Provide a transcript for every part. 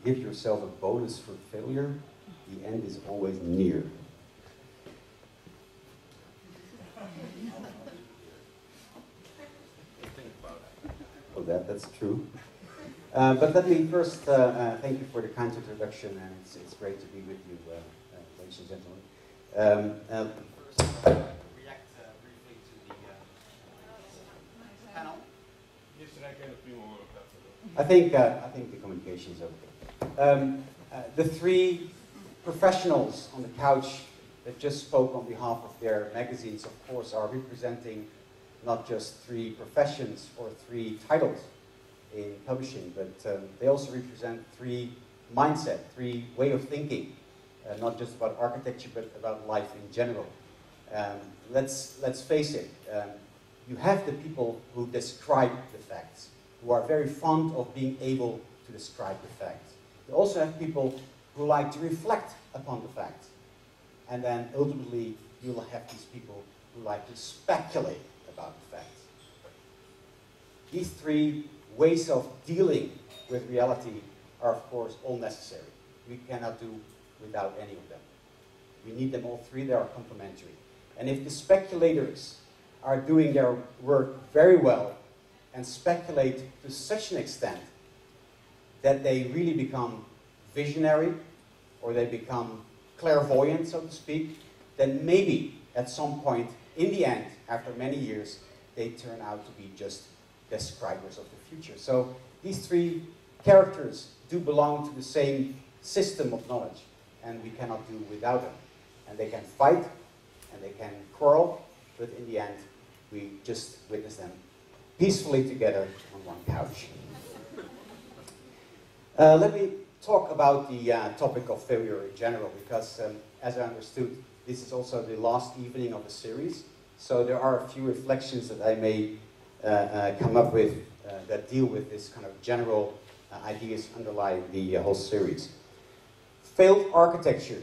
give yourself a bonus for failure. The end is always near. Well, that's true. But let me first thank you for the kind introduction, and it's great to be with you, ladies and gentlemen. React briefly to the panel. I think the communication is okay. The three professionals on the couch that just spoke on behalf of their magazines, of course, are representing not just three professions or three titles in publishing, but they also represent three mindset, three way of thinking, not just about architecture, but about life in general. Let's face it, you have the people who describe the facts, who are very fond of being able to describe the facts. You also have people who like to reflect upon the facts. And then ultimately, you'll have these people who like to speculate about the facts. These three ways of dealing with reality are, of course, all necessary. We cannot do without any of them. We need them all three. They are complementary. And if the speculators are doing their work very well and speculate to such an extent that they really become visionary or they become clairvoyant, so to speak, then maybe at some point in the end, after many years, they turn out to be just describers of the future. So these three characters do belong to the same system of knowledge, and we cannot do without them. And they can fight, and they can quarrel, but in the end, we just witness them peacefully together on one couch. Let me talk about the topic of failure in general, because as I understood, this is also the last evening of the series. So there are a few reflections that I may come up with that deal with this kind of general ideas underlying the whole series. Failed architecture.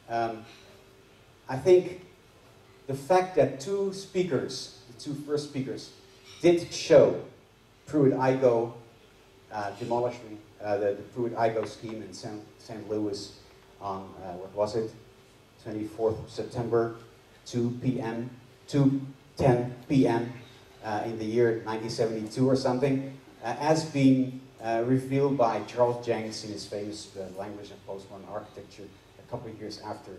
I think the fact that two speakers, the two first speakers, did show Pruitt-Igoe demolishing the Pruitt-Igoe scheme in St. Louis on, what was it, 24th of September, 2 p.m., 2:10 p.m. In the year 1972 or something, as being revealed by Charles Jencks in his famous Language of Postmodern Architecture a couple of years after.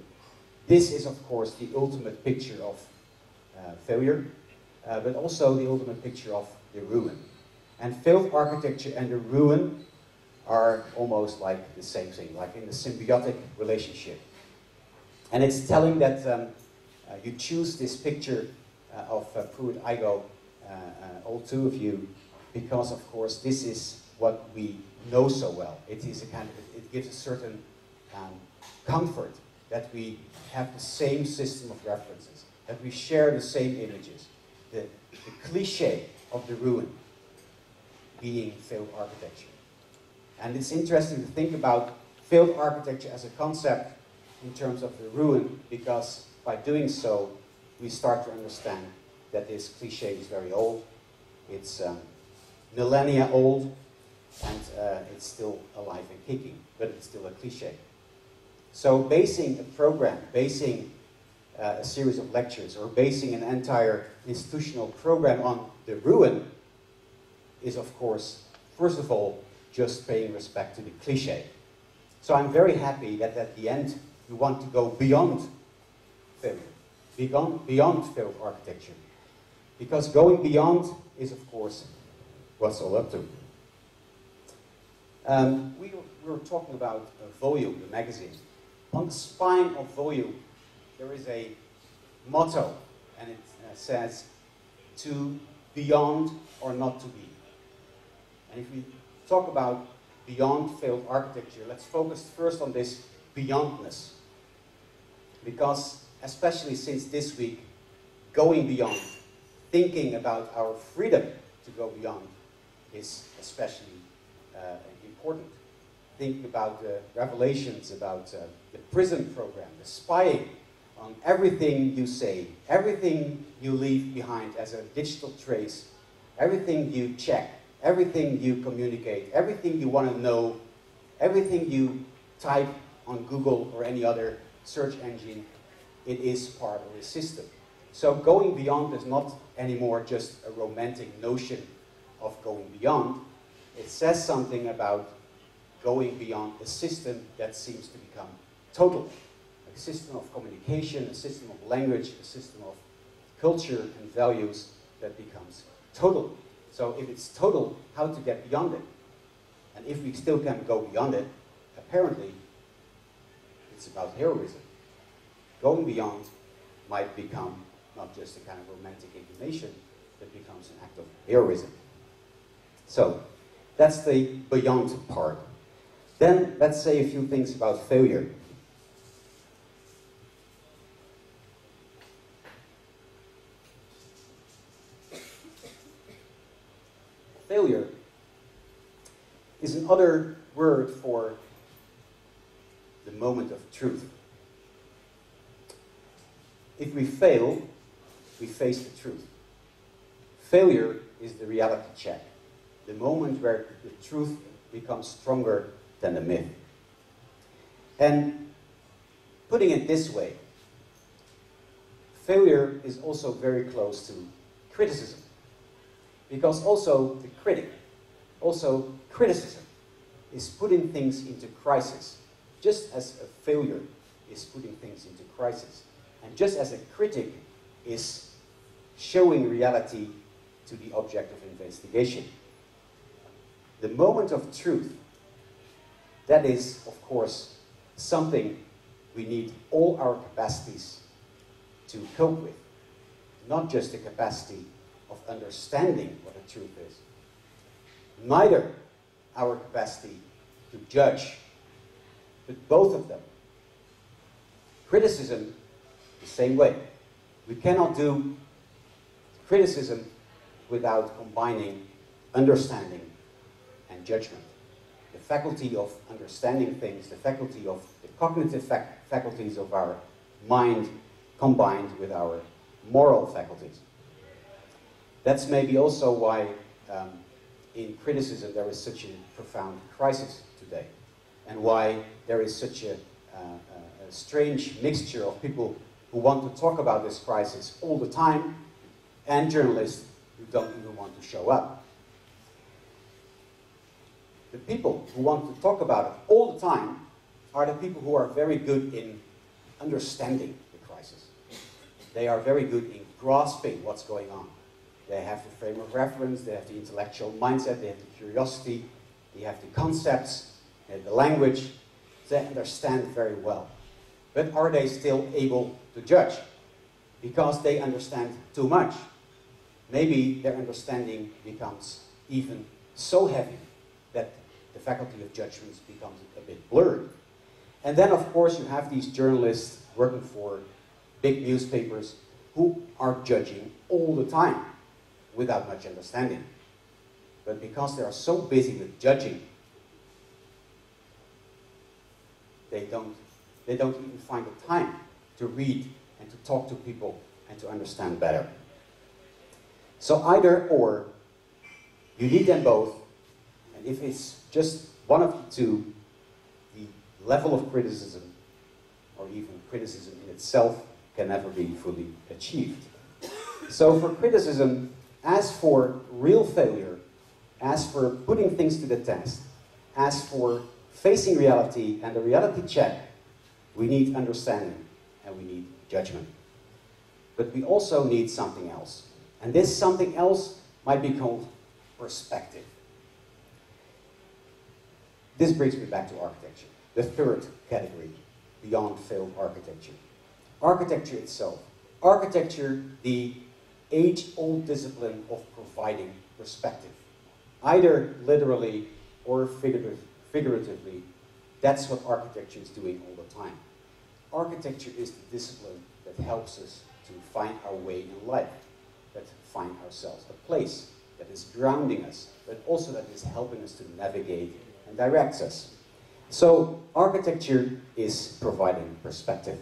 This is, of course, the ultimate picture of failure, but also the ultimate picture of the ruin. And failed architecture and the ruin are almost like the same thing, like in a symbiotic relationship. And it's telling that you choose this picture of Pruitt-Igoe, all two of you, because, of course, this is what we know so well. It is a kind of, it gives a certain comfort that we have the same system of references, that we share the same images. The cliche of the ruin being failed architecture. And it's interesting to think about failed architecture as a concept in terms of the ruin, because by doing so, we start to understand that this cliche is very old. It's millennia old, and it's still alive and kicking, but it's still a cliche. So basing a program, basing a series of lectures, or basing an entire institutional program on the ruin is, of course, first of all, just paying respect to the cliche. So I'm very happy that at the end, you want to go beyond failure, beyond failed architecture. Because going beyond is, of course, what's all up to. We were talking about Volume, the magazine. On the spine of Volume, there is a motto, and it says, to beyond or not to be. And if we talk about beyond failed architecture, let's focus first on this beyondness. Because, especially since this week, going beyond, thinking about our freedom to go beyond is especially important. Thinking about the revelations about the prison program, the spying on everything you say, everything you leave behind as a digital trace, everything you check, everything you communicate, everything you want to know Everything you type on Google or any other search engine, it is part of a system. So going beyond is not anymore just a romantic notion of going beyond. It says something about going beyond a system that seems to become total. A system of communication, a system of language, a system of culture and values that becomes total. So if it's total, how to get beyond it? And if we still can go beyond it, apparently it's about heroism. Going beyond might become not just a kind of romantic inclination, but becomes an act of heroism. So that's the beyond part. Then let's say a few things about failure. Failure is another word for the moment of truth. If we fail, we face the truth. Failure is the reality check, the moment where the truth becomes stronger than the myth. And putting it this way, failure is also very close to criticism. Because also the critic, also criticism, is putting things into crisis, just as a failure is putting things into crisis. And just as a critic is showing reality to the object of investigation. The moment of truth, that is, of course, something we need all our capacities to cope with. Not just the capacity of understanding what the truth is. Neither our capacity to judge, but both of them. Criticism, the same way. We cannot do criticism without combining understanding and judgment. The faculty of understanding things, the faculty of the cognitive faculties of our mind combined with our moral faculties. That's maybe also why in criticism there is such a profound crisis today, and why there is such a strange mixture of people who want to talk about this crisis all the time, and journalists who don't even want to show up. The people who want to talk about it all the time are the people who are very good in understanding the crisis. They are very good in grasping what's going on. They have the frame of reference, they have the intellectual mindset, they have the curiosity, they have the concepts, they have the language. They understand very well. But are they still able to judge? Because they understand too much. Maybe their understanding becomes even so heavy that the faculty of judgment becomes a bit blurred. And then, of course, you have these journalists working for big newspapers who are judging all the time without much understanding. But because they are so busy with judging, they don't even find the time to read and to talk to people and to understand better. So either or, you need them both, and if it's just one of the two, the level of criticism, or even criticism in itself, can never be fully achieved. So for criticism, as for real failure, as for putting things to the test, as for facing reality and the reality check, we need understanding and we need judgment. But we also need something else. And this something else might be called perspective. This brings me back to architecture, the third category, beyond failed architecture. Architecture itself. Architecture, the age-old discipline of providing perspective. Either literally or figuratively, that's what architecture is doing all the time. Architecture is the discipline that helps us to find our way in life, that find ourselves a place that is grounding us, but also that is helping us to navigate and directs us. So architecture is providing perspective.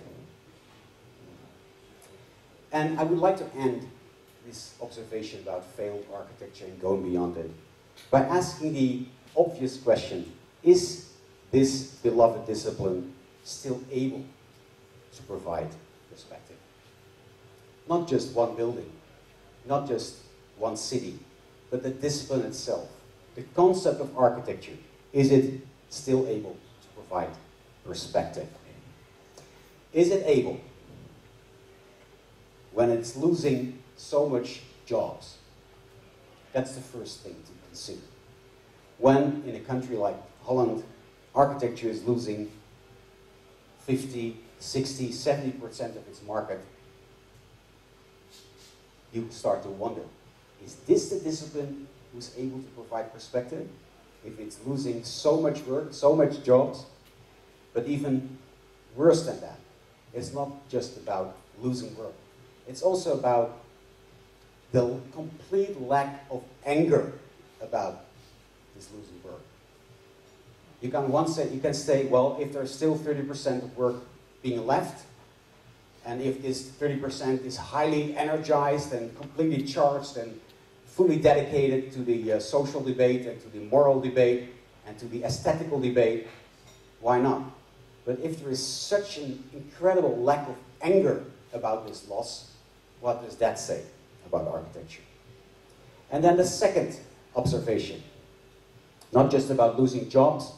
And I would like to end this observation about failed architecture and going beyond it by asking the obvious question, is this beloved discipline still able to provide perspective? Not just one building, not just one city, but the discipline itself. The concept of architecture, is it still able to provide perspective? Is it able, when it's losing so much jobs? That's the first thing to consider. When, in a country like Holland, architecture is losing 50, 60, 70% of its market, you start to wonder, is this the discipline who's able to provide perspective? If it's losing so much work, so much jobs, but even worse than that, it's not just about losing work. It's also about the complete lack of anger about this losing work. You can say, well, if there's still 30% of work being left, and if this 30% is highly energized and completely charged and fully dedicated to the social debate and to the moral debate and to the aesthetical debate, why not? But if there is such an incredible lack of anger about this loss, what does that say about architecture? And then the second observation, not just about losing jobs,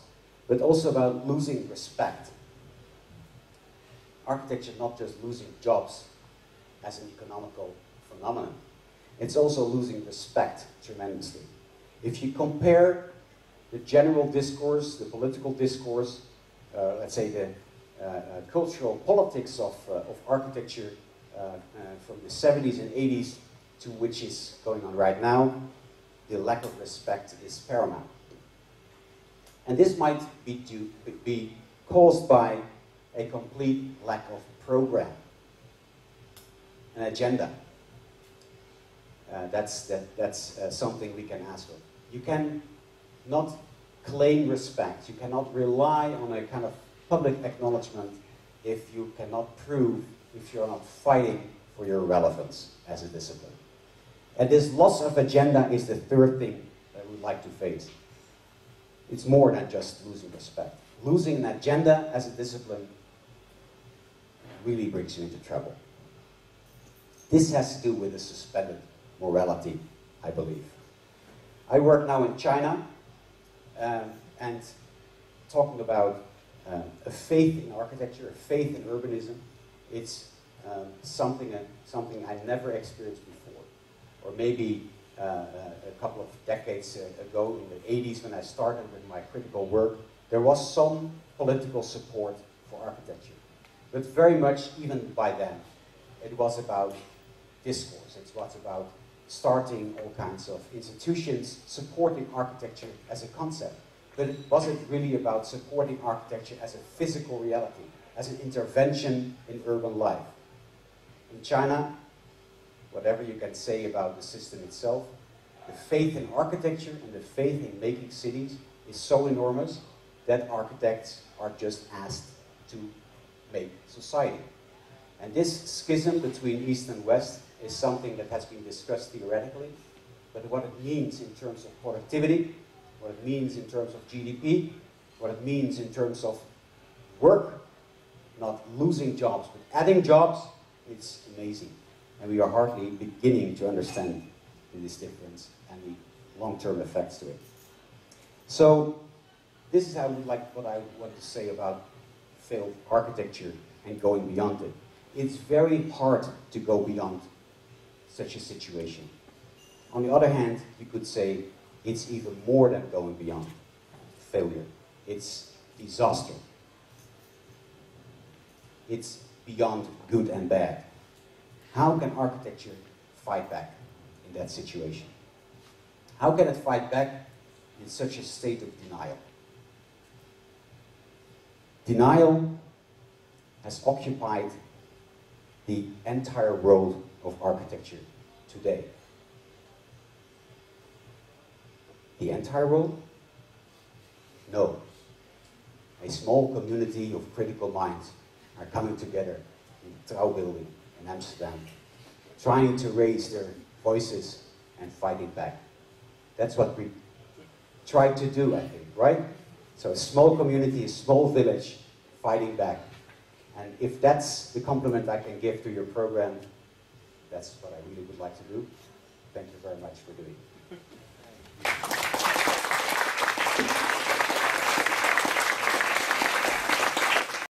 but also about losing respect. Architecture not just losing jobs as an economical phenomenon, it's also losing respect tremendously. If you compare the general discourse, the political discourse, let's say the cultural politics of architecture from the 70s and 80s to which is going on right now, the lack of respect is paramount. And this might be caused by a complete lack of program, an agenda. That's something we can ask of. You can not claim respect, you cannot rely on a kind of public acknowledgement if you cannot prove, if you're not fighting for your relevance as a discipline. And this loss of agenda is the third thing that we'd like to face. It's more than just losing respect. Losing an agenda as a discipline really brings you into trouble. This has to do with a suspended morality, I believe. I work now in China, and talking about a faith in architecture, a faith in urbanism, it's something I never experienced before. Or maybe a couple of decades ago, in the 80s, when I started with my critical work, there was some political support for architecture. But very much, even by then, it was about discourse. It was about starting all kinds of institutions supporting architecture as a concept. But it wasn't really about supporting architecture as a physical reality, as an intervention in urban life. In China, whatever you can say about the system itself, the faith in architecture and the faith in making cities is so enormous that architects are just asked to make society. And this schism between East and West is something that has been discussed theoretically, but what it means in terms of productivity, what it means in terms of GDP, what it means in terms of work, not losing jobs, but adding jobs, it's amazing. And we are hardly beginning to understand this difference and the long-term effects to it. So, this is what I want to say about failed architecture and going beyond it. It's very hard to go beyond such a situation. On the other hand, you could say it's even more than going beyond failure. It's disaster. It's beyond good and bad. How can architecture fight back in that situation? How can it fight back in such a state of denial? Denial has occupied the entire world of architecture today. The entire world? No. A small community of critical minds are coming together in the Trouw building in Amsterdam, trying to raise their voices and fighting back. That's what we tried to do, I think, right? So a small community, a small village, fighting back. And if that's the compliment I can give to your program, that's what I really would like to do. Thank you very much for doing it.